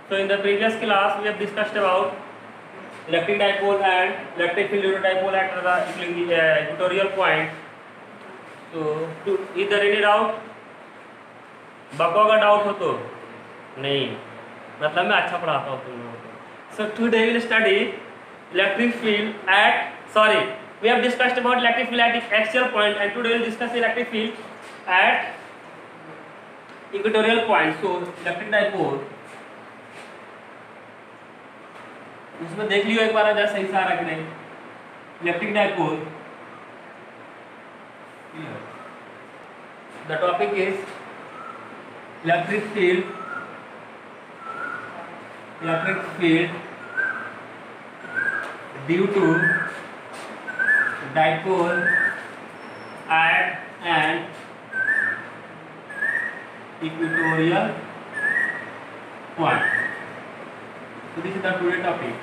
So in the previous class we have discussed about electric dipole and electric field due to dipole at the equatorial point. So is there any doubt? बको का doubt हो तो नहीं, मतलब मैं अच्छा पढ़ाता हूँ तुम लोगों को. So today we will study electric field at, sorry, we have discussed about electric field at axial point, and today we will discuss electric field at equatorial point. So electric dipole, उसमें देख लियो एक बार जरा सही से आ रहा कि नहीं. Electric dipole, the topic is electric field due to dipole at an equatorial point. So this is the today topic.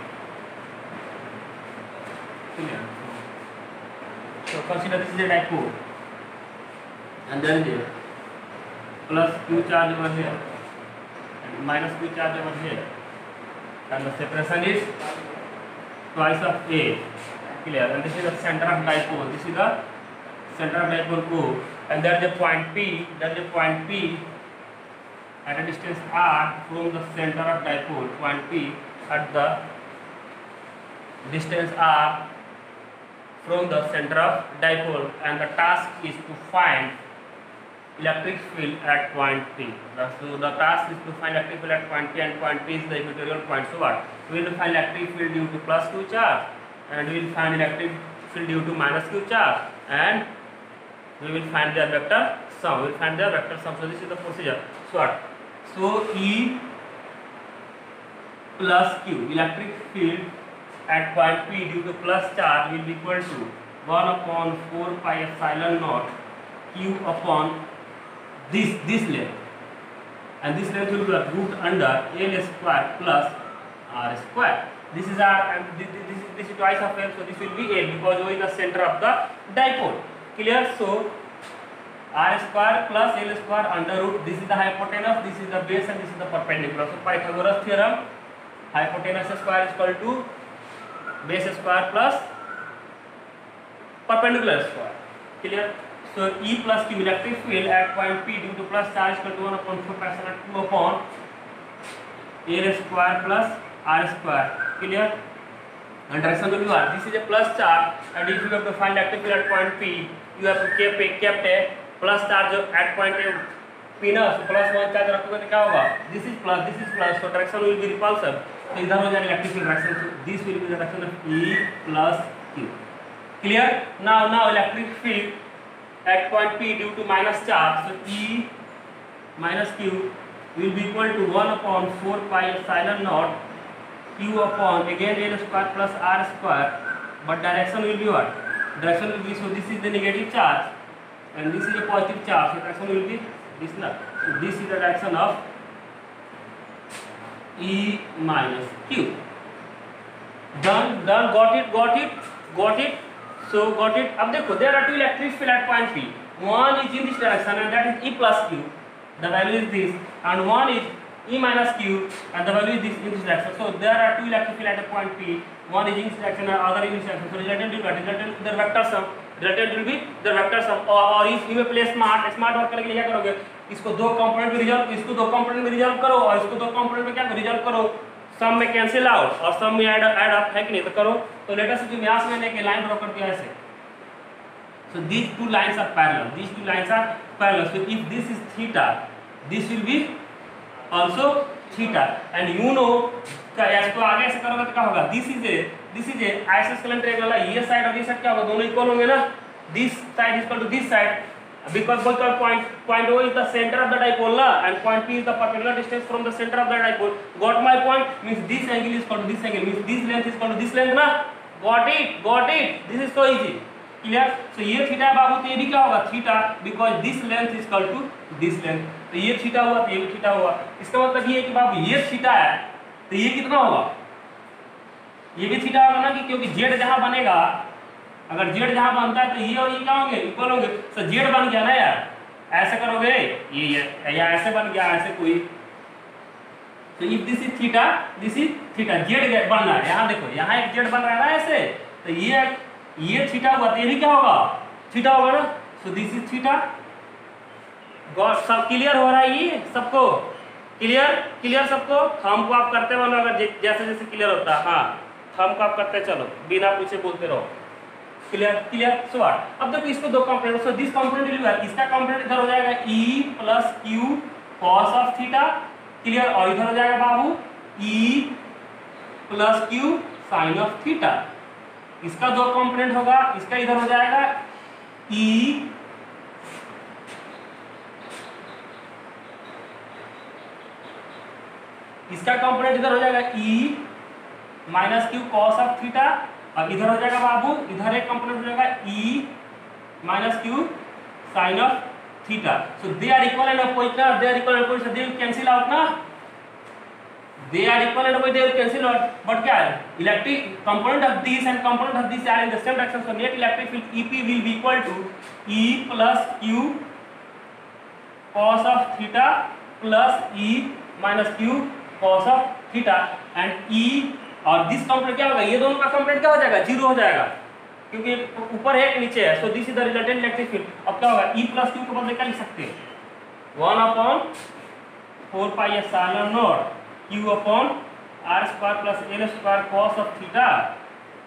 Clear? So consider this is a dipole, and then here plus q charge over here and minus q charge over here, and the separation is twice of A. Clear? And this is the center of dipole. This is the center of dipole O, and there is a point P. There is a point P at a distance r from the center of dipole. Point P at the distance r from the center of dipole, and the task is to find electric field at point P. So the task is to find electric field at point P, and point P is the equatorial point. So what? We will find electric field due to plus q charge, and we will find electric field due to minus q charge, and we will find their vector sum. We will find their vector sum. So this is the procedure. So what? So E plus Q, electric field at point P due to plus charge will be equal to 1 upon 4 pi epsilon naught Q upon this length, and this length will be root under L square plus R square. This is R, and this is twice of L, so this will be A because O is the center of the dipole. Clear? So R square plus L square under root, this is the hypotenuse, this is the base, and this is the perpendicular. So Pythagoras theorem, hypotenuse square is equal to base square plus perpendicular square. Clear? So E plus Q, electric field at point P due to plus charge equal to 1 upon 4 pi epsilon 2 upon L square plus R square. Clear? And direction will be what? This is a plus charge, and if you have to find electric field at point P, you have to kept a plus charge at point P ना, so plus 1 charge रखोगे तो क्या होगा? This is plus, so direction will be repulsive. So इधर हो जाएगा electric field direction. So this will be the direction of E plus Q. Clear? Now electric field at point P due to minus charge, so E minus Q will be equal to 1 upon 4 pi epsilon naught Q upon again L square plus R square, but direction will be what? Direction will be, so this is the negative charge and this is a positive charge, so direction will be this now. So this is the direction of E minus Q. Done, got it. So got it. अब देखो, there are two electric field at point P. One is in this direction, and that is E plus Q. The value is this, and one is E minus Q, and the value is this in this direction. So there are two electric field at a point P. One is in this direction, and other in this direction. So resultant will be their vector sum. Resultant will be their vector sum. और if you play smart work करने के लिए क्या करोगे? इसको दो component में resolve, इसको दो कंपोनेंट में रिजॉल्व करो, और इसको दो कंपोनेंट में क्या रिजॉल्व करो, सम में कैंसिल आउट और सम में ऐड अप है कि नहीं, तो करो. तो लेट अस जो व्यास मैंने एक लाइन ड्रॉ कर दिया ऐसे. So these two lines are parallel. So if this is theta, this will be also theta, and you know इसको आगे ऐसे करोगे तो क्या होगा? This is a isosceles triangle है. ये साइड और ये साइड क्या होगा? दोनों इक्वल होंगे ना. This side is equal to this side because both are point O is the center of the dipole and point P is the perpendicular distance from the center of the dipole. Got my point? Means this angle is equal to this angle, means this length is equal to this length ना. Got it. This is so easy. Clear? So ये theta है बाबू, तो ये भी क्या होगा? Theta, because this length is equal to this length. तो ये थीटा हुआ, तो ये भी थीटा हुआ. इसका मतलब ये है कि बाबू ये थीटा है, तो ये कितना होगा? ये भी थीटा होगा ना, कि क्योंकि जेड जहाँ बनेगा, अगर जेड जहाँ बनता है तो ये और ये क्या होंगे? इक्वल होंगे. तो जेड बन गया ना यार. ऐसे करोगे ये या ऐसे बन गया, ऐसे कोई तो if this is theta, this is theta, Z बन रहा है, यहाँ देखो यहाँ एक जेड बन रहा है ना ऐसे, तो ये थीटा हुआ तो ये भी क्या होगा, थीटा होगा ना। सो दिस इज थीटा। गॉड, सब क्लियर हो रहा है ये सबको? क्लियर सबको? हमको आप करते बनो, अगर जैसे जैसे क्लियर होता है। हाँ, हमको आप करते चलो, बिना पूछे बोलते रहो। क्लियर। सो अब देखो इसको दो component, so this component will be, इसका कंपोनेंट इधर हो जाएगा E plus q cos of theta, clear, और इधर हो जाएगा बाबू E plus q sine of theta. इसका दो कंपोनेंट होगा, इसका इधर हो जाएगा E इसका कंपोनेंट इधर हो जाएगा E minus Q cos of theta, और इधर हो जाएगा बाबू, इधर एक कंपोनेंट हो जाएगा E minus q sine of theta. So they are equal and opposite ना, they are equal and opposite, they will cancel out ना, they are equal and opposite, they will cancel out. But क्या है, electric component of this and component of this are in the same direction, so net electric field EP will be equal to E plus q cos of theta plus E minus Q cos of theta, and E और this component क्या होगा, ये दोनों का component क्या हो जाएगा, zero हो जाएगा, क्योंकि ऊपर है एक नीचे है। सो this is the resultant electric field. अब क्या होगा, E प्लस क्यू के बदले क्या लिख सकते हैं, 1/4 पाई epsilon not Q upon R square plus L square cos of theta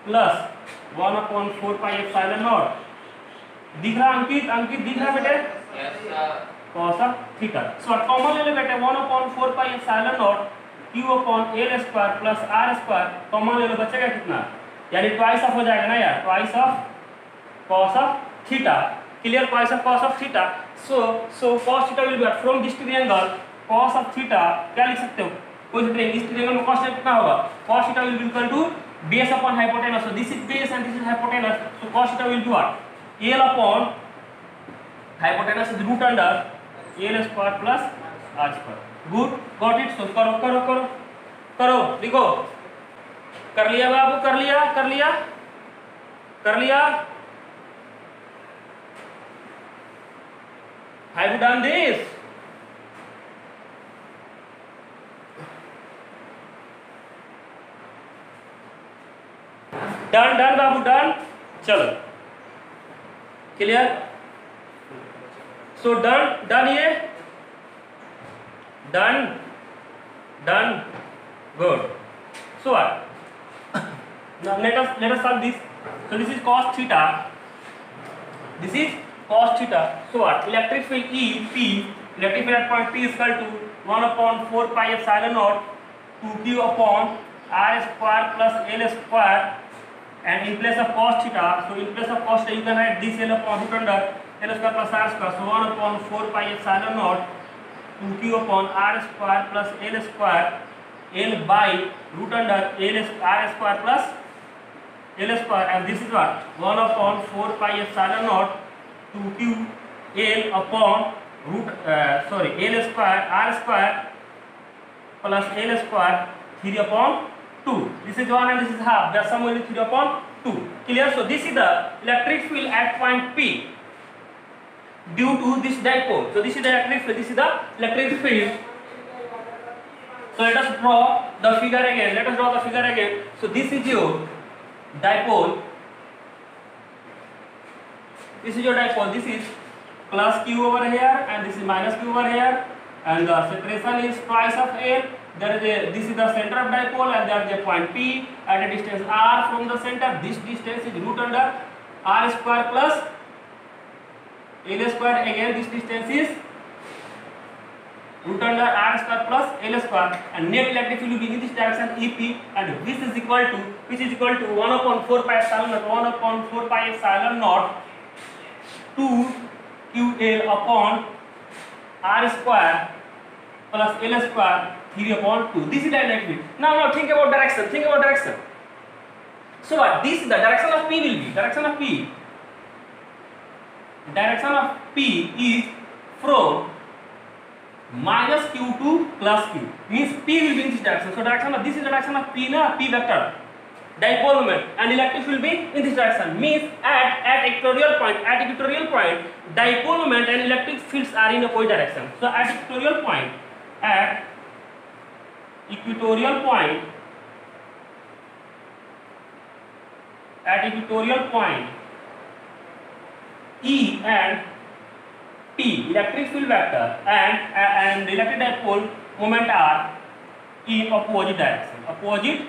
plus 1/4 pi epsilon not. दिख रहा अंकित? अंकित दिख रहा बेटे? Cos of theta. So common ले लो बेटे, 1/4 पाई epsilon not Q upon L square plus R square, common ले लो, बचेगा कितना, यानी ट्वाइस ऑफ हो जाएगा ना यार, twice of cos of theta, clear, twice of cos of theta. So cos theta will B from this triangle cos of theta, क्या लिख सकते हो, कोई सा ट्रायंगल, इस ट्रायंगल में कॉस थीटा कितना होगा, cos theta will be equal to base upon hypotenuse, so this is base and this is hypotenuse, so cos theta will be what, L upon hypotenuse is root under L square plus R square. Good, got it. So करो करो करो करो, लिखो, कर लिया बाबू, कर लिया कर लिया कर लिया, have you done this? Done done Babu, done, चलो क्लियर। सो डन ये done good. So what, now let us solve this. So this is cos theta, this is cos theta. So what, electric field EP, electric field at point P is equal to 1/4 pi epsilon naught 2Q upon R square plus L square, and in place of cos theta, so in place of cos theta you can write this L upon root under L square plus R square, so 1/4 pi epsilon naught 2Q upon R square plus L square, L by root under R square plus L square, and this is what, 1/4 pi epsilon naught 2Q L upon L square R square plus L square 3/2. This is 1 and this is half, the sum will be 3/2. Clear? So this is the electric field at point P due to this dipole. So this is the electric field, this is the electric field. So let us draw the figure again. So this is your dipole, this is plus Q over here and this is minus Q over here, and the separation is twice of L. This is the center of dipole, and there is a point P at a distance R from the center. This distance is root under R square plus L square. Again this distance is root under R square plus L square, and net electric field will be in this direction EP, and this is equal to 1/4 pi epsilon naught 2QL upon R square plus L square 3/2. This is the electric field. Now think about direction. So what, this is the direction of P will be, direction of P is from minus Q to plus Q, means P will be in this direction. So this is the direction of P na, P vector, dipole moment, and electric will be in this direction, means at equatorial point dipole moment and electric fields are in opposite direction. So at equatorial point equatorial point, at equatorial point E and P, electric field vector and electric dipole moment are in opposite direction. Opposite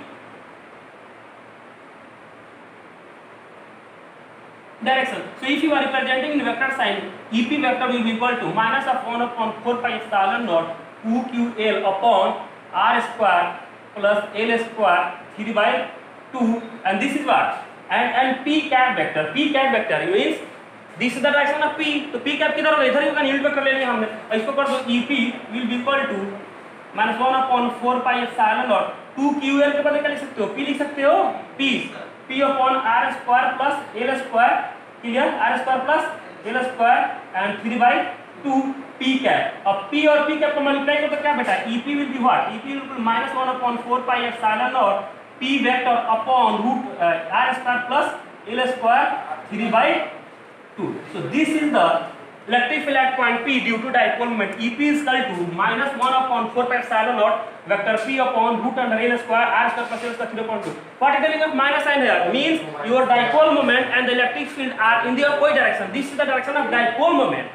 direction. So if you are representing in vector sign, EP vector will be equal to minus of 1 upon 4 pi epsilon naught QQL upon R square plus L square 3 by 2, and this is what? And P cap vector. P cap vector means this is the direction of P. तो P cap किधर होगा? इधर ही होगा, unit vector ले लिया हमने, और इसको कर दो EP will be equal to minus 1 upon 4 pi epsilon naught 2QL के बदले क्या लिख सकते हो? P लिख सकते हो, P upon R square plus L square, clear? R square plus L square and 3 by 2 P cap. अब P और P cap को मल्टीप्लाई करो तो क्या बेटा? EP will be what? EP will be minus 1 upon 4 pi epsilon naught P vector upon root R square plus L square 3 by 2. So this is the electric field at point P due to dipole moment. EP is equal to minus 1 upon 4 pi epsilon naught vector P upon root under L square R square plus L square 3.2. What is the meaning of minus sign here? Means your dipole moment and the electric field are in the opposite direction. This is the direction of dipole moment.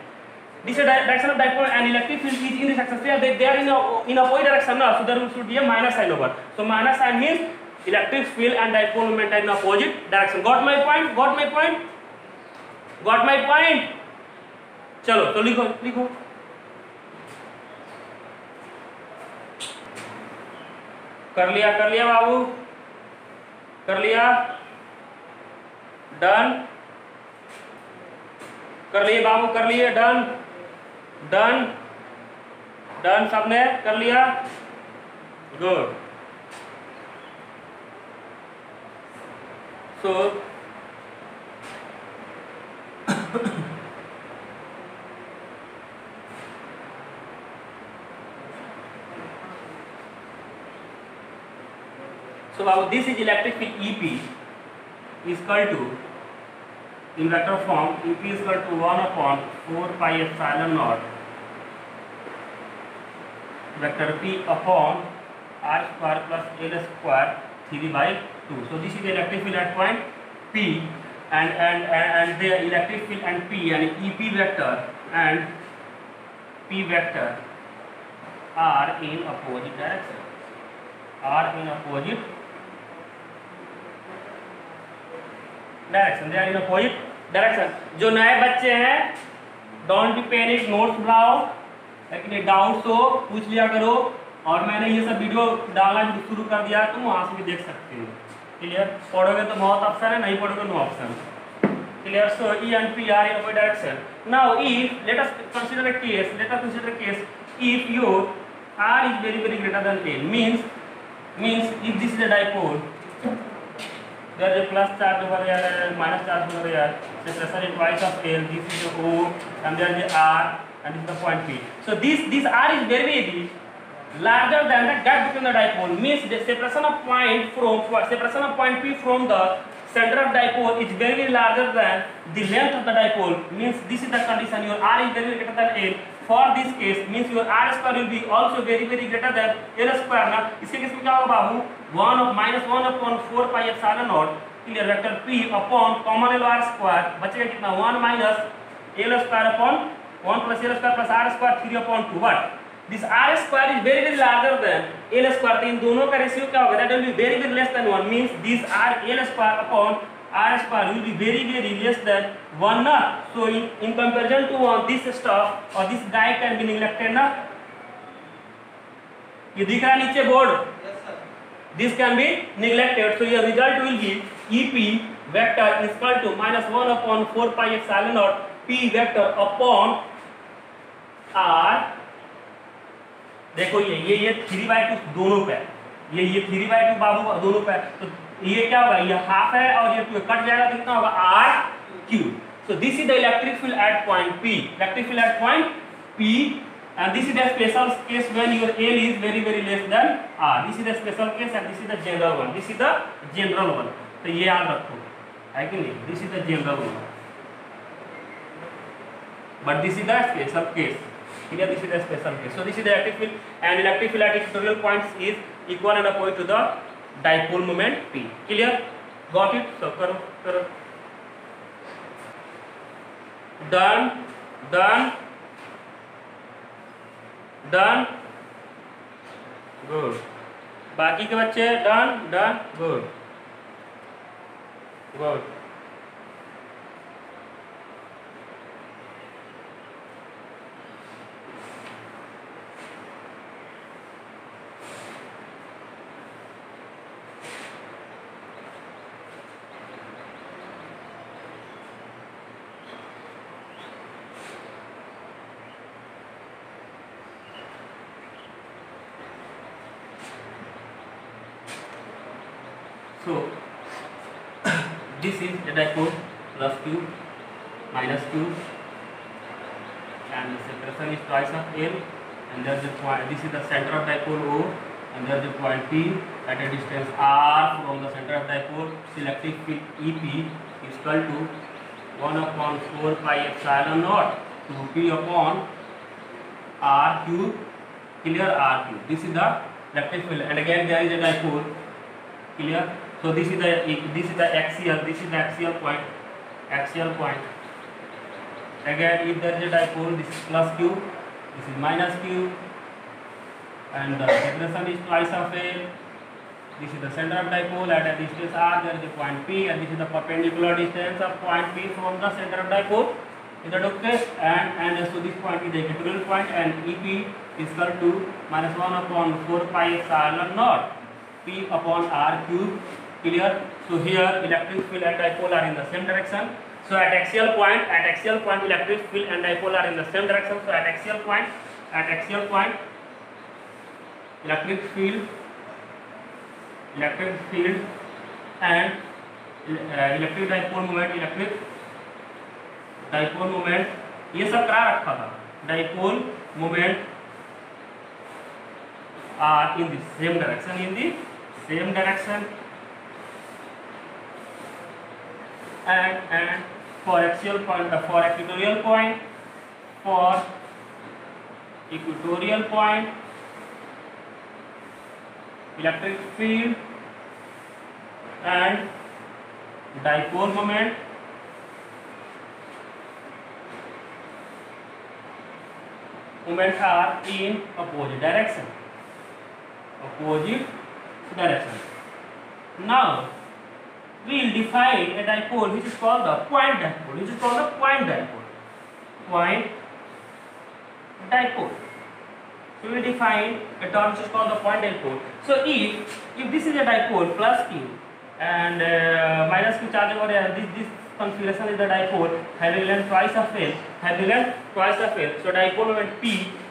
This is the direction of dipole and electric field is in this direction. They are in opposite direction now, so there should be a minus sign over. So minus sign means electric field and dipole moment are in opposite direction. Got my point? Got my point? Got my point? चलो तो लिखो लिखो। कर लिया बाबू, कर लिया, done, कर लिए बाबू, कर लिए, डन डन डन, सबने कर लिया, good. So so now this is electric field EP is equal to, in vector form, EP is equal to 1 upon 4 pi epsilon naught vector P upon R square plus L square 3 by 2. So this is the electric field at point P, and the electric field and P and EP vector and P vector are in opposite direction. Are in opposite direction, they are in opposite direction. जो नए बच्चे हैं don't be panic, notes बनाओ, लेकिन doubts हो पूछ लिया करो, और मैंने ये सब वीडियो डालना शुरू कर दिया, तुम वहाँ से भी देख सकते हो, क्लियर? पढ़ोगे तो बहुत ऑप्शन है, नहीं पढ़ोगे no option, clear? So E and P are in opposite direction. Now if let us consider a case, if your R is very greater than L, means if this is a dipole, there is a plus charge over here and minus charge over here, the pressure is twice of L, this is the O and there is the R and this is the point P. So this R is very larger than the gap between the dipole, means the separation of point P from the center of dipole is very larger than the length of the dipole, means this is the condition, your R is very greater than L. For this case means your R square will be also very greater than L square ना। इसके case में क्या होगा बाबू? 1 upon 4 pi epsilon naught, clear, vector P upon common L R square बचेगा कितना? 1 minus L square upon 1 plus L square plus R square 3 upon 2. What? This R square is very larger than L square, तो इन दोनों का ratio क्या होगा? That will be very less than 1, means this L square upon R square will be very less than 1 ना। So in comparison to this stuff or this guy can be neglected ना। ये दिख रहा है नीचे board? This can be neglected. So your result will be EP vector is equal to minus 1 upon 4 pi epsilon naught P vector upon R। देखो ये 3/2 दोनों पे, ये 3/2 बाबू दोनों पे, तो ये क्या होगा? ये हाफ है और ये 2 कट जाएगा, तो कितना होगा? R cube. So this is the electric field at point P. Electric field at point P, and this is the special case when your L is very less than R. This is the special case and this is the general one. This is the general one. तो ये याद रखो, है कि नहीं? This is the general one, but this is the special case. Clear? This is the special case. So this is the electric field, and electric field at equatorial points is equal and opposite to the dipole moment P. Clear? Got it? So karo. Done. Good. बाकी के बच्चे done. Good. So this is the dipole plus Q minus Q, and the separation is twice of L, and there is a point. This is the center of dipole O, and there is a point P at a distance R from the center of dipole. Electric field EP is equal to 1/4 pi epsilon naught to P upon R cube. Clear? R cube. This is the electric field, and again there is a dipole. Clear? So this is the axial point. Again, if there is a dipole, this is plus Q, this is minus Q, and the separation is twice of L. This is the center of dipole at a distance R. There is a point P, and this is the perpendicular distance of point P from the center of dipole. Is that okay? And so this point is the equatorial point, and EP is equal to -1/4 pi epsilon naught P upon R cube. Clear? So here electric field and dipole are in the same direction. So at axial point electric field and dipole are in the same direction. So at axial point electric field and electric dipole moment ये सब करा रखा था. Dipole moment are in the same direction, and for axial point, for equatorial point, electric field and dipole moment are in opposite direction. Now we will define a dipole which is called the point dipole. So we will define a term which is called the point dipole. So if this is a dipole plus Q and minus Q charge over here, this configuration is the dipole having length twice of L. So dipole moment P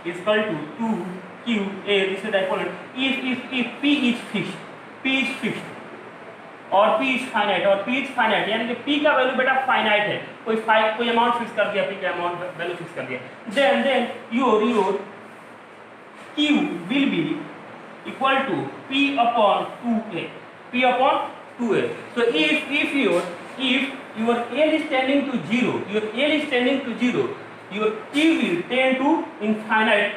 is equal to 2QA. This is dipole moment. If P is fixed और P is finite यानी कि P का value बेटा finite है, कोई amount fix कर दिया, P का अमाउंट वैल्यू फिक्स कर दिया, then your Q will be equal to P upon 2A. So if your L is tending to 0, your Q will tend to infinite.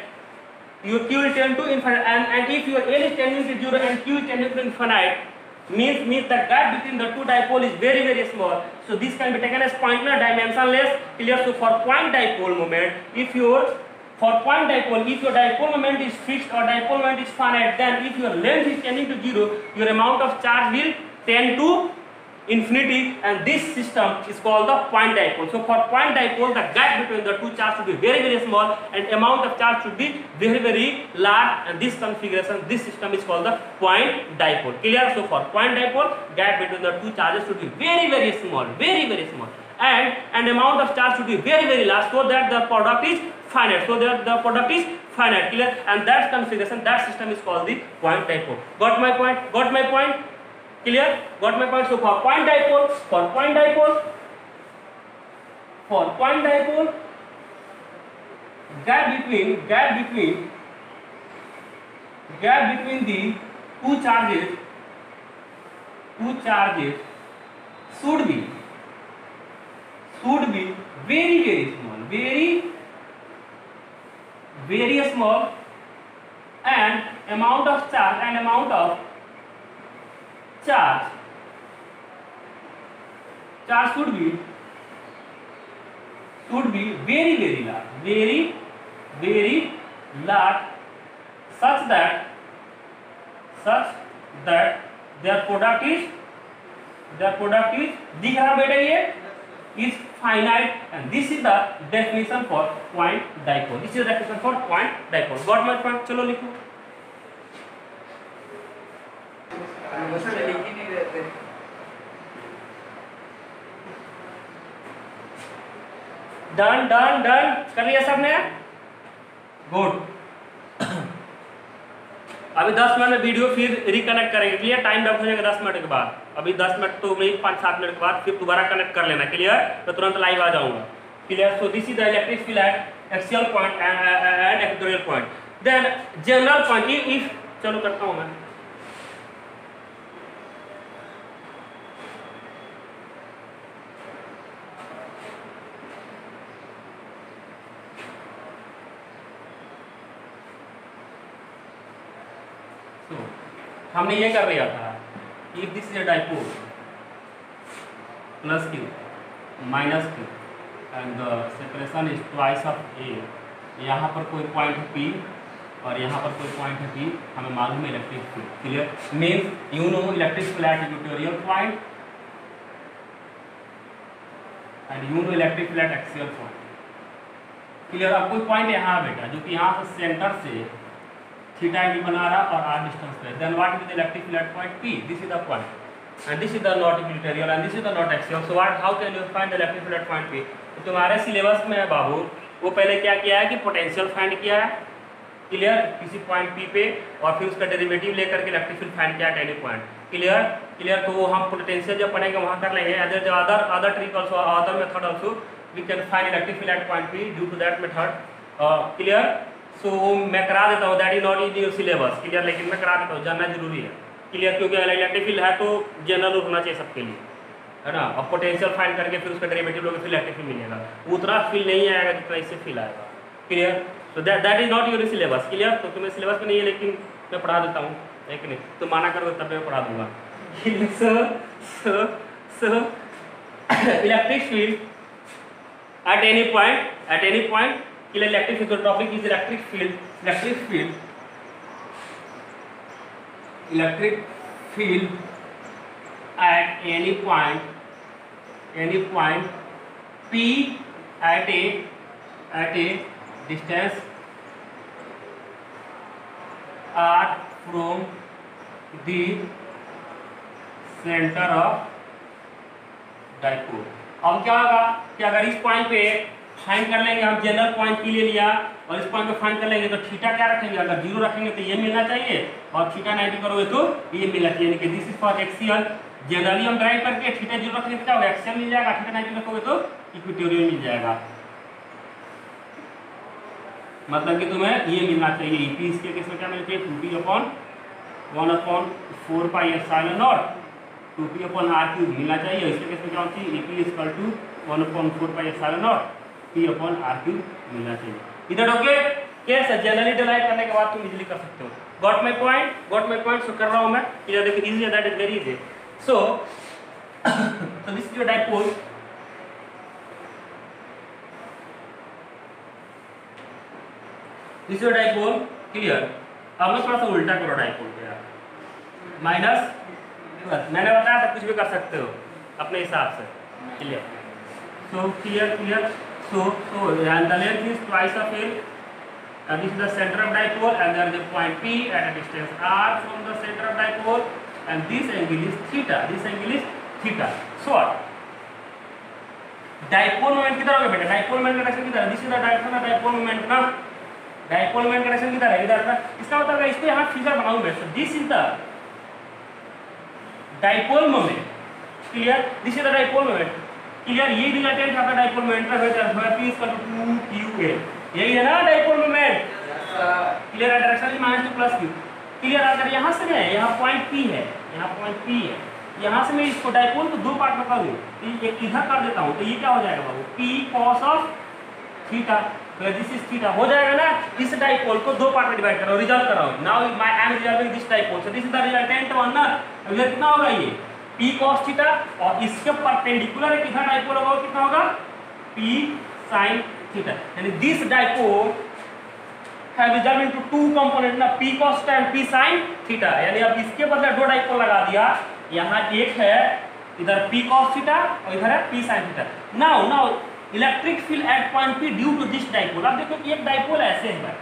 And if your L is tending to 0 and Q is tending to infinite, means the gap between the two dipole is very, very small. So this can be taken as pointer dimensionless. Clear? So for point dipole moment, if your dipole moment is fixed or dipole moment is finite, then if your length is tending to 0, your amount of charge will tend to infinity, and this system is called the point dipole. So for point dipole, the gap between the two charges should be very, very small, and amount of charge should be very, very large, and this system is called the point dipole. Clear? So for point dipole, gap between the two charges should be very, very small, and amount of charge should be very, very large, so that the product is finite. Clear? And that configuration, that system is called the point dipole. Got my point? Clear? Got my point? So for point dipole, gap between the two charges should be very, very small, very small, and amount of charge should be very large, such that their product is दिख रहा बेटा ये is finite, and this is the definition for point dipole. This is the definition for point dipole. Got my point? चलो लिखो. Done कर लिया सबने? Good. अभी 10 मिनट में वीडियो फिर रिकनेक्ट करेंगे. क्लियर? टाइम डब हो जाएगा 10 मिनट के बाद. अभी 10 मिनट तो नहीं, 5-7 मिनट के बाद फिर दोबारा कनेक्ट कर लेना. क्लियर? तो तुरंत लाइव आ जाऊंगा. Clear? So this is the electric field at axial point and equatorial point. Then general point if चलो करता हूं मैं. हमने ये कर लिया था. If this is a dipole plus q minus q and the separation is twice of a. यहाँ पर कोई पॉइंट है p और यहाँ पर कोई पॉइंट है p. हमें मालूम है electric field. Clear? Means you know electric field at equatorial point and you know electric field at axial point. Clear? अब कोई पॉइंट यहाँ बेटा जो कि यहाँ से सेंटर से थीटा एंगल बना रहा और r डिस्टेंस पे. Then what is the electric field at point p? This is the point and this is the not equatorial and this is the not axial. So what, how can you find the electric field at point p? तो तुम्हारे syllabus में है बाबू, वो पहले क्या किया है कि पोटेंशियल फाइंड किया है. क्लियर? किसी पॉइंट p पे और फिर उसका डेरिवेटिव लेकर के इलेक्ट्रिक फील्ड फाइंड किया एट एनी पॉइंट. क्लियर? तो वो हम पोटेंशियल जब पढ़ेंगे वहाँ कर लेंगे. Other trick also, other method also we can find electric field at point p due to that method. Clear? So मैं करा देता हूँ. That is not in your syllabus. Clear? लेकिन मैं करा देता हूँ, जानना जरूरी है. क्लियर? क्योंकि इलेक्ट्रिक फील्ड है तो जनरल होना चाहिए सबके लिए, है ना. और पोटेंशियल फाइंड करके फिर उसका डेरिवेटिव लोगे फिर इलेक्ट्रिक फील्ड मिलेगा. उतना फील्ड नहीं आएगा जितना इससे फील्ड आएगा. Clear? So that is not your syllabus. Clear? तो तुम्हें सिलेबस में नहीं है लेकिन मैं पढ़ा देता हूँ. है कि नहीं? तो माना करो तब मैं पढ़ा दूंगा. So electric field eight any point clear. Electric field topic is electric field at any point p at a distance r from the center of dipole. अब क्या होगा कि अगर इस पॉइंट पे फाइंड कर लेंगे, हम जनरल पॉइंट p ले लिया और इस पॉइंट पे फाइंड कर लेंगे तो थीटा क्या रखेंगे? अगर 0 रखेंगे तो ये मिलना चाहिए और थीटा 90 करोगे तो ये मिलना चाहिए. यानी कि this is for axial. Generally हम ड्राइव करके थीटा 0 रखेंगे तो क्या होगा? एक्सियल मिल जाएगा. थीटा 90 रखोगे तो इक्वेटोरियल मिल जाएगा. मतलब कि तुम्हें ये मिलना चाहिए. EP इसके केस में क्या मिलती है? 2p/1/4 pi epsilon not 2p/r³ मिलना चाहिए. इसके केस में क्या होती है? EP = 1/4 pi epsilon not p/r³ मिलना चाहिए. इधर ओके? कैसे जनरली डिराइव करने के बाद तुम इजीली कर सकते हो. Got my point? सो कर रहा हूं मैं. क्लियर? देखो इजी है, that is very easy. So this is your dipole. This is your dipole. Clear? अब मैं थोड़ा सा उल्टा करो डाइपोल पे यार. माइनस मैंने बताया था कुछ भी कर सकते हो अपने हिसाब से. Clear? So clear. So and the length is twice of a. This is the center of dipole and there is a point P at a distance r from the center of dipole and this angle is theta. So what? Dipole moment किधर होगा बेटा? Dipole moment direction किधर है? This is the direction of dipole moment ना. Dipole moment direction किधर है? इधर ना. इसका मतलब है इसको यहाँ फिगर बनाऊँ मैं. So this is the dipole moment. Clear? This is the dipole moment. Clear? ये रिलेटेड था डाइपोल मोमेंट का. P = 2qa. यही है ना dipole moment. Clear? Direction is -2 + q. Clear? अगर यहाँ से मैं यहाँ पॉइंट P है, यहाँ से मैं इसको डाइपोल को 2 पार्ट में कर दूँ. एक इधर कर देता हूँ तो ये क्या हो जाएगा बाबू? P cos of theta. तो दिस इज थीटा हो जाएगा ना। इस डाइपोल को दो पार्ट में डिवाइड करो, रिजॉल्व कराओ। Now I am resolving this dipole, so this is the resultant one ना। अब ये कितना होगा, ये p cos थीटा, और इसके परपेंडिकुलर एक इधर डाइपोल होगा, कितना होगा p sin थीटा। यानी this dipole have resolve into two component ना, p cos theta and p sin theta. यानी अब इसके बदले दो डाइपोल लगा दिया, यहाँ एक है इधर p cos थीटा और इधर है p sin theta. Now electric field at point P due to this dipole. अब देखो कि एक डाइपोल ऐसे है,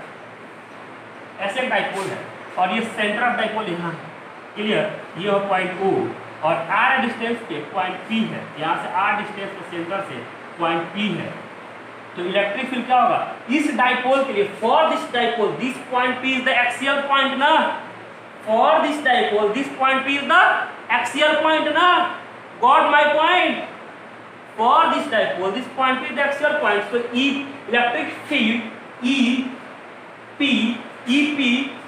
ऐसे एक डाइपोल है और ये सेंटर ऑफ डाइपोल यहाँ है, क्लियर। ये हो पॉइंट O और r डिस्टेंस पे पॉइंट P है, यहाँ से r डिस्टेंस पे सेंटर से पॉइंट P है। तो इलेक्ट्रिक फील्ड क्या होगा इस डाइपोल के लिए, for this dipole this point P is the axial point ना, for this dipole this point P is the axial point ना, got my point. For this dipole, this point P is the axial point. So electric field EP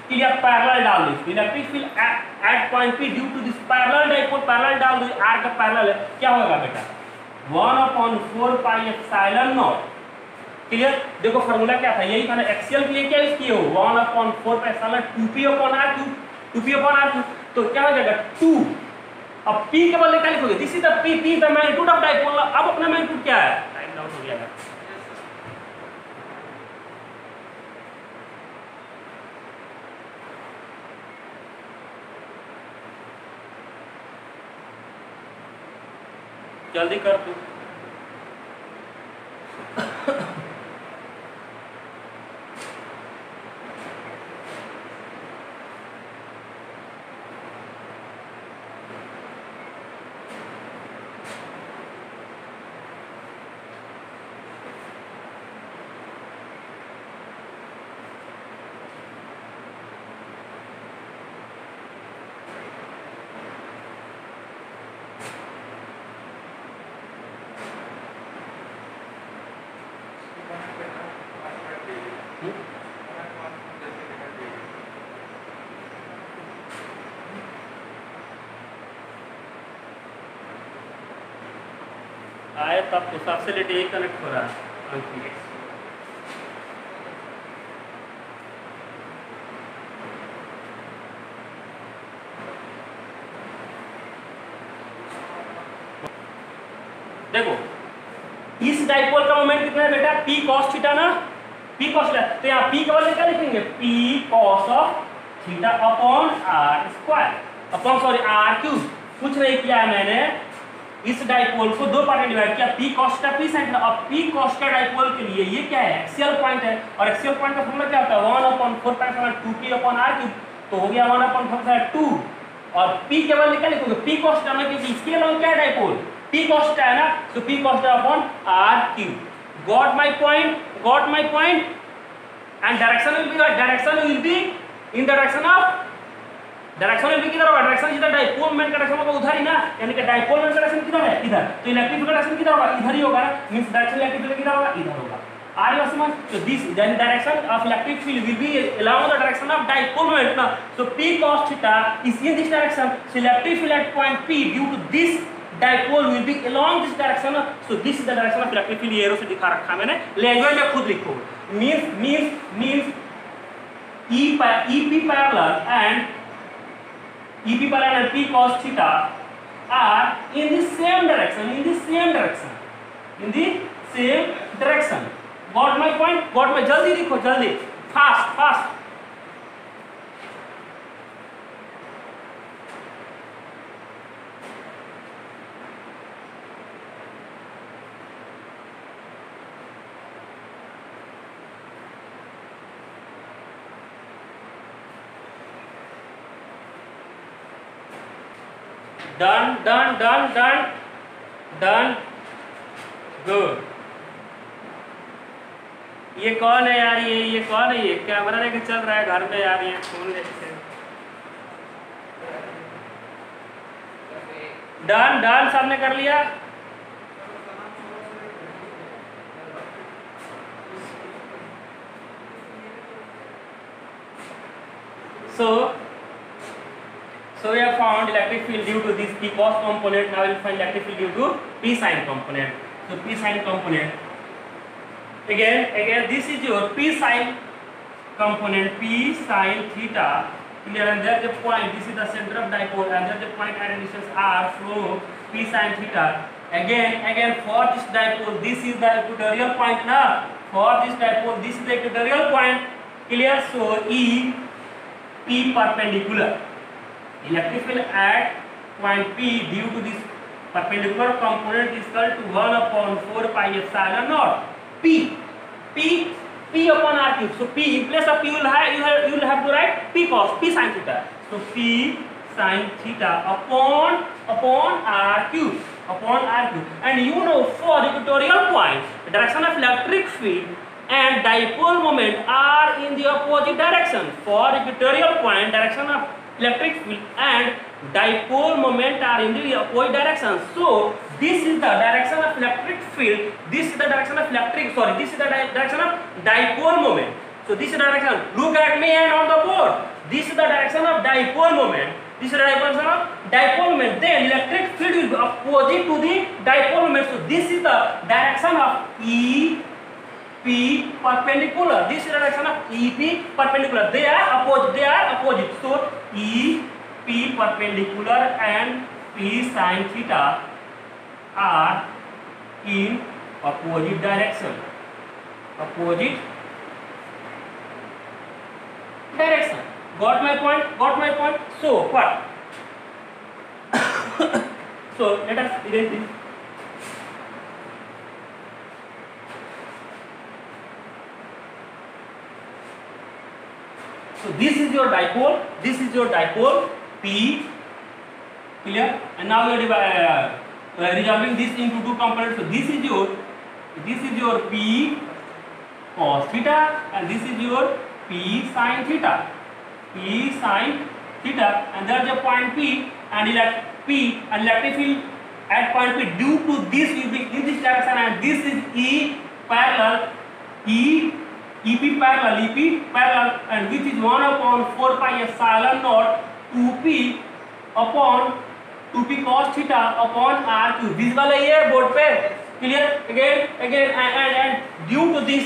के लिए आप parallel डाल दो। Electric field at point P due to this parallel dipole, parallel डाल दो, R का parallel है, क्या होगा बेटा 1/4 पाई एप्सिलॉन नॉट। क्लियर। देखो फार्मूला क्या था, यही था ना, एक्सियल के लिए क्या यूज किए हो 1/4 पाई एप्सिलॉन 2p/r3। तो क्या हो जाएगा 2। अब P के बदले क्या लिखोगे, this is the P is the magnitude of dipole. अब अपना मैग्नीट्यूड क्या है, टाइम डाउन हो गया। जल्दी कर तू। आए तब तो सबसे लेट यही कनेक्ट हो रहा है। देखो इस डाइपोल का मोमेंट कितना है बेटा, p cos थीटा ना, p cos थीटा। तो यहाँ p का वैल्यू क्या लिखेंगे, p cos of theta upon r square upon sorry r cube. कुछ नहीं किया है मैंने, इस डाइपोल को दो पार्ट में डिवाइड किया, p cos theta p sin theta. अब p cos थीटा डाइपोल के लिए ये क्या है, एक्सियल पॉइंट है, और एक्सियल पॉइंट का फॉर्मूला क्या होता है 1/4 पाई एप्सिलॉन 2p/r क्यूब। तो हो गया 1/4 2। और p के बदले क्या लिखोगे, p cos थीटा में, क्योंकि इसके अलावा क्या है डाइपोल p cos थीटा है ना, तो p cos theta upon r cube. Got my point. And direction will be in the direction of, direction will be किधर होगा, डायरेक्शन जिधर डाइपोल मोमेंट का डायरेक्शन होगा उधर ही ना, यानी कि डाइपोल मोमेंट का डायरेक्शन किधर है, इधर। तो इलेक्ट्रिक फील्ड का डायरेक्शन किधर होगा, इधर ही होगा ना, मींस डायरेक्शन इलेक्ट्रिक फील्ड किधर होगा, इधर होगा। आर यू समझ। तो this then direction of electric field will be along the direction of dipole moment ना। So p cos theta is in this direction, so electric field at point P due to this dipole will be along this direction। So this is the direction of electric field। ये arrow से दिखा रखा है मैंने, language में खुद लिखो। Means EP parallel and P cos theta are in the same direction। Got my point? Got my? जल्दी लिखो, जल्दी, फास्ट। डन। गुड। ये कौन है यार, ये कौन है, ये कैमरा लेके चल रहा है घर पे यार, ये फोन लेके। डन सबने कर लिया। So we have found electric field due to this P cos component. Now we will find electric field due to P sin component. So P sin component again this is your p sine component, p sine theta. Clear? And there is a point, this is the center of dipole, and there is a point at a distance r from p sine theta. Again for this dipole, this is the equatorial point now. For this dipole, this is the equatorial point. Clear? So E P perpendicular. Electric field at point P due to this perpendicular component is equal to 1 upon 4 pi epsilon naught P upon r cube. So P, in place of P you will have to write P cos, P sin theta. So P sin theta upon r cube. And you know, for equatorial point, the direction of electric field and dipole moment are in the opposite direction. For equatorial point, direction of electric field and dipole moment are in the opposite direction. So this is the direction of electric field, this is the direction of this is the direction of dipole moment. So this is the direction, look at me and on the board, this is the direction of dipole moment, this is the direction of dipole moment. Then electric field will be opposite to the dipole moment. So this is the direction of EP perpendicular. This is the direction of EP perpendicular. They are opposite. So EP perpendicular and P sin theta are in opposite direction. Got my point? So what? So let us erase this. So this is your dipole P. Clear? And now you are resolving this into two components. So this is your P cos theta and this is your P sin theta. And there is a point P and electric field at point P due to this will be in this direction, and this is EP parallel, and which is 1 upon 4 pi epsilon naught 2p upon 2p cos theta upon r cube. Visible है ये board पे? Clear? Again and due to this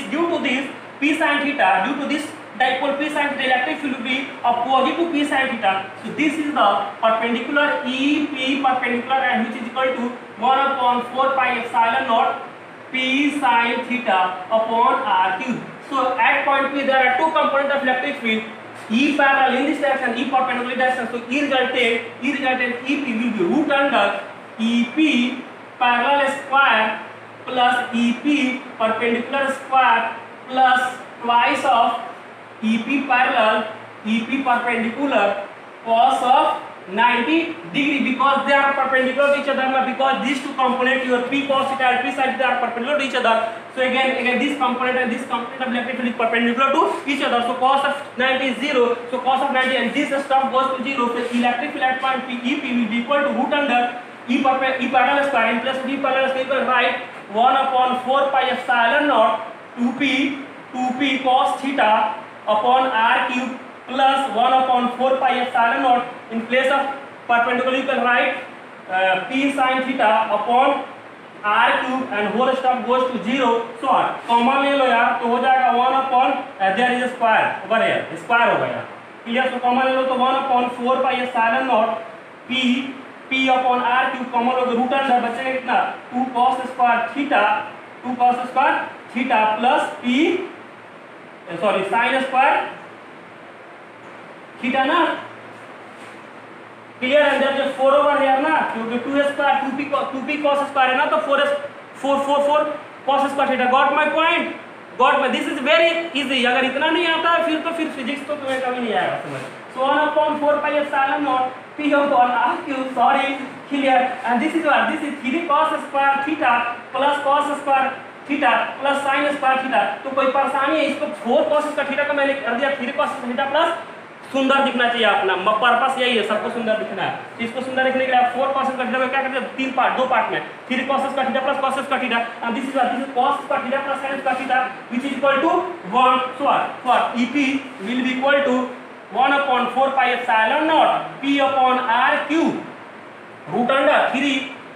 p sin theta, due to this dipole P sin theta, electric field will be opposite to P sin theta. So this is the perpendicular EP perpendicular, and which is equal to 1 upon 4 pi epsilon naught P sin theta upon r cube. So at point P there are two components of electric field, E parallel in this direction, E perpendicular direction. So E resultant EP will be root under EP parallel square plus EP perpendicular square plus twice of EP parallel, EP perpendicular cos of 90 degree, because they are perpendicular to each other, because these two components, your P cos theta and P sin theta, are perpendicular to each other. So again this component and this component of electric field is perpendicular to each other. So cos of 90 is 0. So cos of 90 and this stuff goes to 0. So electric field at point P, EP will be equal to root under E parallel square in place of E parallel square, equal right 1 upon 4 pi epsilon naught 2p cos theta upon r cube plus 1 upon 4 pi epsilon naught in place of perpendicular, equal right p sin theta upon r cube, and whole stuff goes to 0. So common ले लो यार, तो हो जाएगा 1 upon there is a square over here, square होगा यार. Clear? तो common ले लो तो 1 upon 4 pi epsilon naught p upon r cube common लो तो रूट अंडर बचेगा कितना 2 cos square theta plus sin square theta ना. क्लियर? अंदर जो 4 ओवर है ना, क्योंकि 2 स्क्वायर 2p cos स्क्वायर है ना, तो 4 cos square theta. Got my point? This is very easy. अगर इतना नहीं आता फिर फिजिक्स तो तुम्हें कभी नहीं आएगा समझ. So 1 upon 4 pi epsilon naught p upon r cube, sorry, clear? And this is 3 cos square theta plus cos square theta plus sin square theta. तो कोई परेशानी है? इसको 4 cos स्क्वायर थीटा को मैंने कर दिया 3 cos थीटा प्लस, सुंदर दिखना चाहिए अपना पर्पस यही है, सबको सुंदर दिखना है. तो इसको सुंदर दिखने के लिए 4 cos स्क्वायर थीटा में क्या करते हैं, 3 पार्ट, 2 पार्ट में 3 cos square theta plus cos square theta, and this is cos square theta plus sin square theta which is equal to 1. So what EP will be equal to 1 upon 4 pi epsilon naught p upon r cube root under 3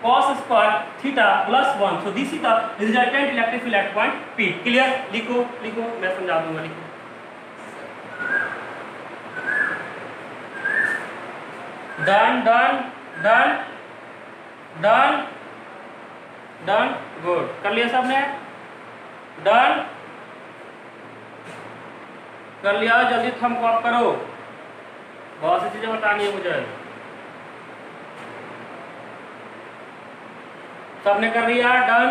cos square theta plus 1. So this is the resultant electric field at point P. Clear? लिखो लिखो, मैं समझा दूंगा, लिखो. Done done done done done. Good. कर लिया सबने? Done. कर लिया, जल्दी थंब अप करो, बहुत सी चीजें बतानी है मुझे. सबने कर लिया? Done.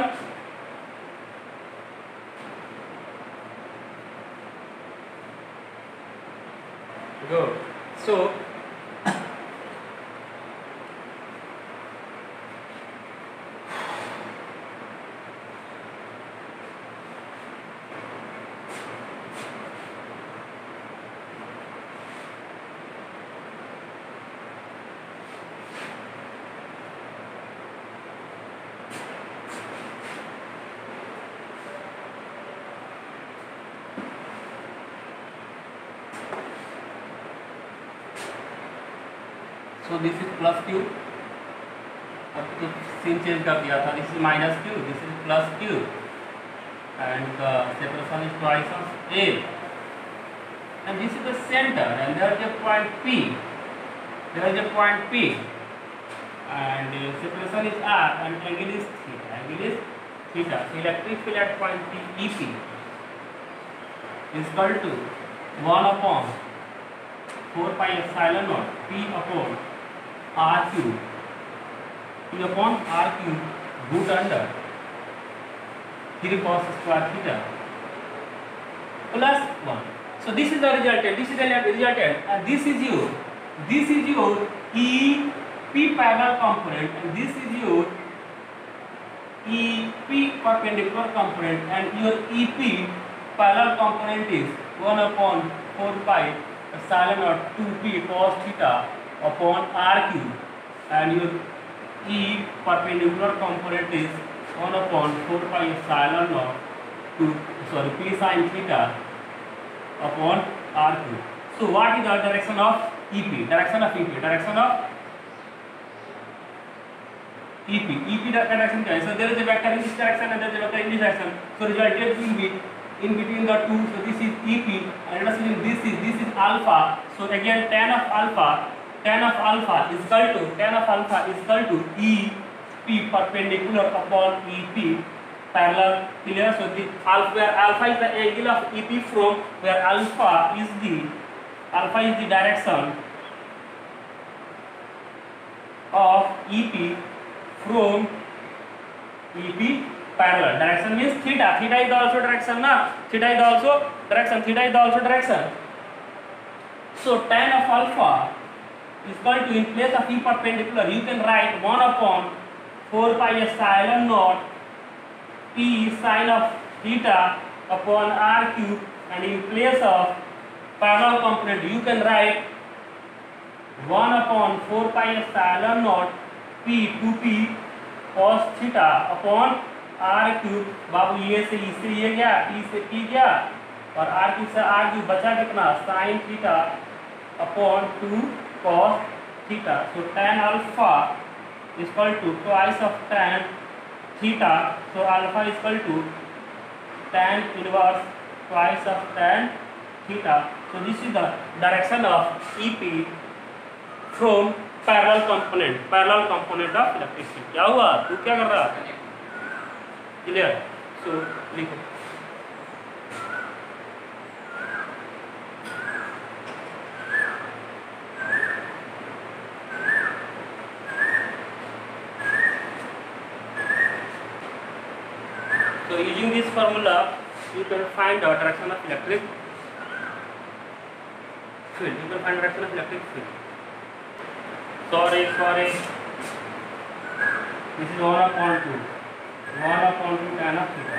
Good. So this is plus q. अब तो सीन चेंज कर दिया था. This is minus q, this is plus q, and the separation is twice of a, and this is the centre, and there is a point P, there is a point P, and separation is r, and angle is theta, angle is theta. So electric field at point P, EP, is equal to 1 upon 4 pi epsilon naught P upon R cube, P upon R cube root under 3 cos square theta plus 1. So this is the resultant, this is the resultant, and this is your EP parallel component, and this is your EP perpendicular component, and your EP parallel component is 1 upon 4 pi epsilon naught 2p cos theta upon R cube, and your E perpendicular component is 1 upon 4 pi epsilon naught p sin theta upon R cube. So what is the direction of EP? Direction of EP, direction of EP direction क्या है? So there is a vector in this direction and there is a vector in this direction. So resultant will be in between the two. So this is EP, and this is alpha. So again tan of alpha is equal to EP perpendicular upon EP parallel. Clear? So the alpha is the angle of EP from where alpha is the direction of EP from EP parallel. Direction means theta. Theta is also direction, na? Theta is also direction. So tan of alpha is equal to, in place of E perpendicular, you can write 1 upon 4 pi epsilon naught P sin of theta upon R cube, and in place of parallel component you can write 1 upon 4 pi epsilon naught P 2p cos theta upon R cube. बाबू ये से इससे ये गया, T से T गया, और R cube से R cube बचा कितना? sin theta upon 2 cos theta. So tan alpha is equal to twice of tan theta. So alpha is equal to tan inverse twice of tan theta. So this is the direction of EP from parallel component of electric field. क्या हुआ? तू क्या कर रहा? Clear? So लिखो. So using this formula, you can find the direction of electric field. Sorry. This is 1 upon 2 tan of theta.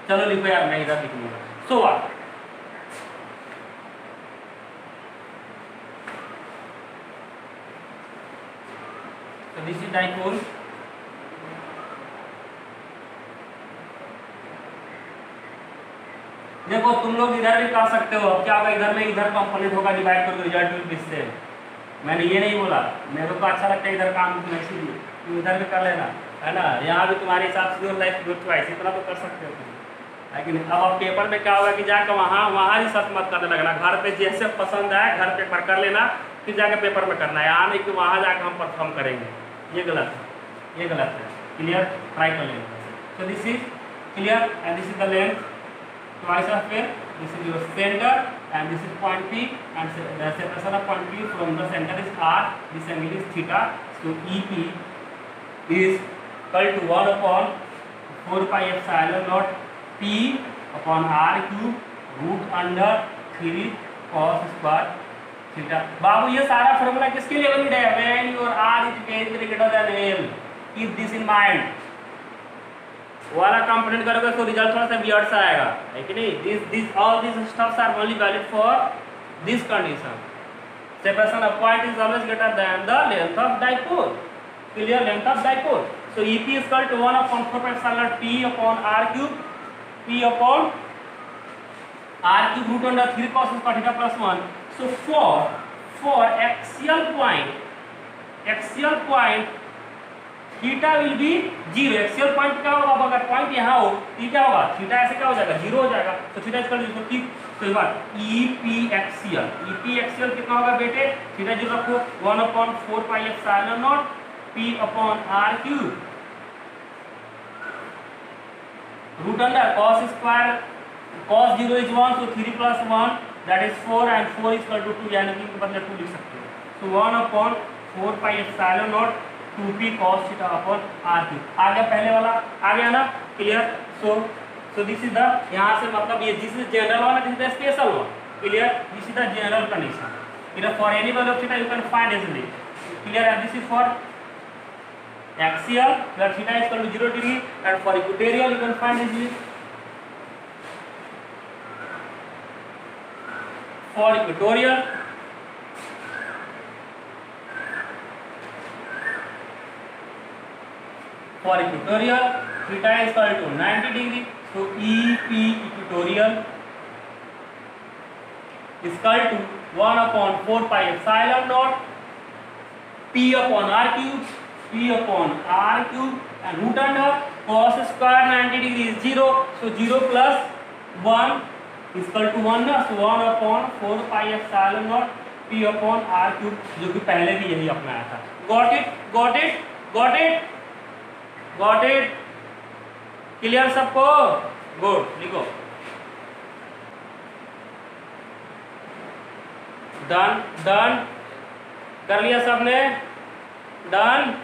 चलो लिखो यार, मैं इधर लिखूंगा. So what? So this is dipole. देखो तुम लोग इधर भी कर सकते हो, अब क्या होगा इधर में इधर कंपोनेंट होगा डिवाइड करके रिजल्ट विल बी सेम। मैंने ये नहीं बोला, मेरे को अच्छा लगता है इधर काम करना, इसीलिए तुम इधर भी कर लेना, है ना। यहाँ भी तुम्हारे हिसाब से योर लाइफ योर चॉइस, इतना तो कर सकते हो तुम, लेकिन अब पेपर में क्या होगा कि जाकर वहाँ रिसर्च मत करने लगना, घर पे जैसे पसंद आए घर पे कर लेना, फिर जाके पेपर में करना है। यहाँ नहीं कि वहाँ जाकर हम परफॉर्म करेंगे, ये गलत है, ये गलत है। क्लियर, ट्राई कर लेना। सो this is clear and this is the length twice of it. This is your center and this is point P, and the separation of point P from the center is R. This angle is theta. So EP is equal to 1 upon 4 pi epsilon naught P upon R cube root under 3 cos square theta. बाबू ये सारा formula किसके लिए valid है? When your R is very greater than L. Keep this in mind. वाला component करोगे तो result थोड़ा सा वियर्ड सा आएगा, है कि नहीं। This all this stuffs are only valid for this condition. Separation of point is always greater than the length of dipole. Clear, length of dipole. So EP is equal to 1 upon 4 pi epsilon P upon R cube, P upon R cube root under 3 cos square theta plus 1। So for axial point theta will be 0। Axial point क्या होगा? अब अगर point यहाँ हो तो क्या होगा? Theta ऐसे क्या हो जाएगा? 0 हो जाएगा। तो थीटा इक्वल टू 0 की तो बात EP एक्सियल कितना होगा बेटे? थीटा 0 रखो 1 upon 4 pi epsilon nought P upon R cube root under cos square, cos 0 is 1, so 3 plus 1 that is 4 and 4 is equal to 2, यानी कि बदले 2 लिख सकते हो। So 1 upon 4 pi epsilon nought 2p cos theta upon R cube. आ गया पहले वाला, आ गया ना? Clear. So this is the, यहाँ से मतलब ये this is general one, this is the special one. Clear, this is the general condition. Clear, for any value of theta you can find easily. Clear, and this is for axial where theta is equal to 0 degree, and for equatorial you can find easily. For equatorial theta is equal to 90 degree. So EP equatorial is equal to 1 upon 4 pi epsilon naught P upon R cube and root under cos square 90 degree is 0. So 0 plus 1 is equal to 1 ना, so 1 upon 4 pi epsilon naught P upon R cube, जो कि पहले भी यही अपनाया था। Got it? Clear सबको? Good, लिखो। डन कर लिया सबने? डन